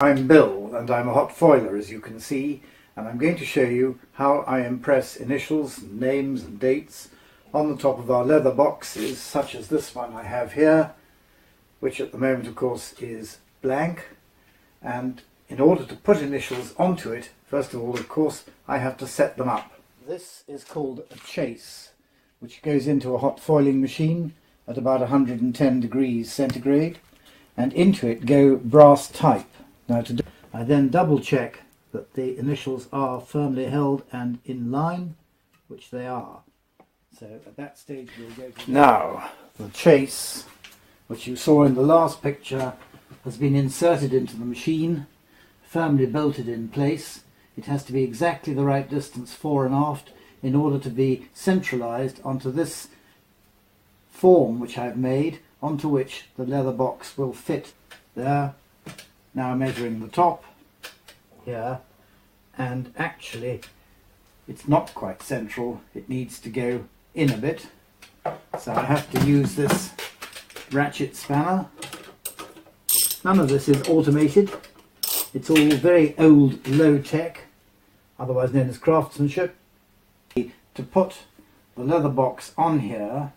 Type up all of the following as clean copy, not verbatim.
I'm Bill and I'm a hot foiler, as you can see, and I'm going to show you how I impress initials, names and dates on the top of our leather boxes, such as this one I have here, which at the moment of course is blank. And in order to put initials onto it, first of all of course I have to set them up. This is called a chase, which goes into a hot foiling machine at about 110 degrees centigrade, and into it go brass type. Now I then double check that the initials are firmly held and in line, which they are. So at that stage we'll go to... Now the chase, which you saw in the last picture, has been inserted into the machine, firmly bolted in place. It has to be exactly the right distance fore and aft in order to be centralized onto this form which I've made, onto which the leather box will fit there. Now measuring the top here, and actually it's not quite central, it needs to go in a bit, so I have to use this ratchet spanner. None of this is automated, it's all very old low tech, otherwise known as craftsmanship. To put the leather box on here,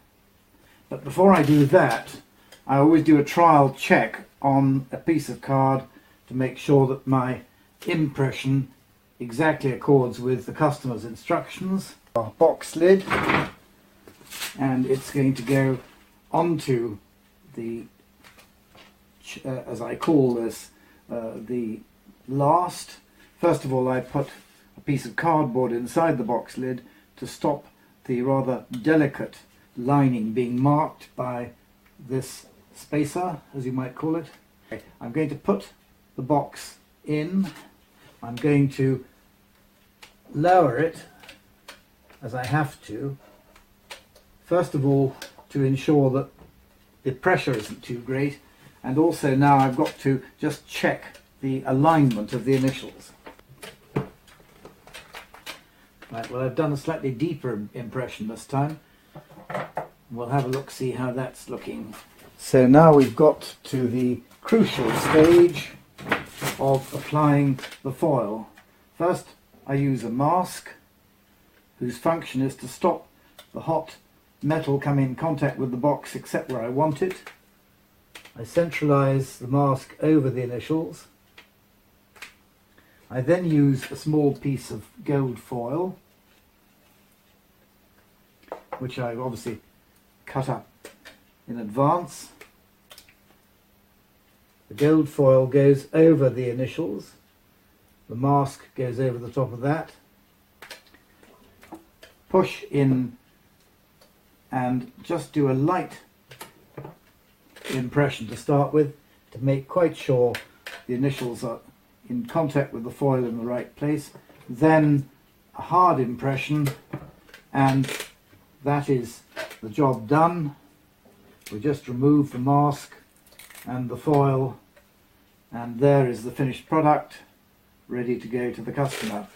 but before I do that I always do a trial check on a piece of card to make sure that my impression exactly accords with the customer's instructions. Our box lid, and it's going to go onto the, as I call this, the last. First of all I put a piece of cardboard inside the box lid to stop the rather delicate lining being marked by this spacer, as you might call it. I'm going to put the box in. I'm going to lower it as I have to, first of all to ensure that the pressure isn't too great, and also now I've got to just check the alignment of the initials. Right, well, I've done a slightly deeper impression this time. We'll have a look, see how that's looking. So now we've got to the crucial stage of applying the foil. First I use a mask whose function is to stop the hot metal coming in contact with the box except where I want it. I centralize the mask over the initials. I then use a small piece of gold foil, which I've obviously cut up in advance. The gold foil goes over the initials, the mask goes over the top of that. Push in and just do a light impression to start with to make quite sure the initials are in contact with the foil in the right place. Then a hard impression, and that is the job done. We just remove the mask and the foil, and there is the finished product ready to go to the customer.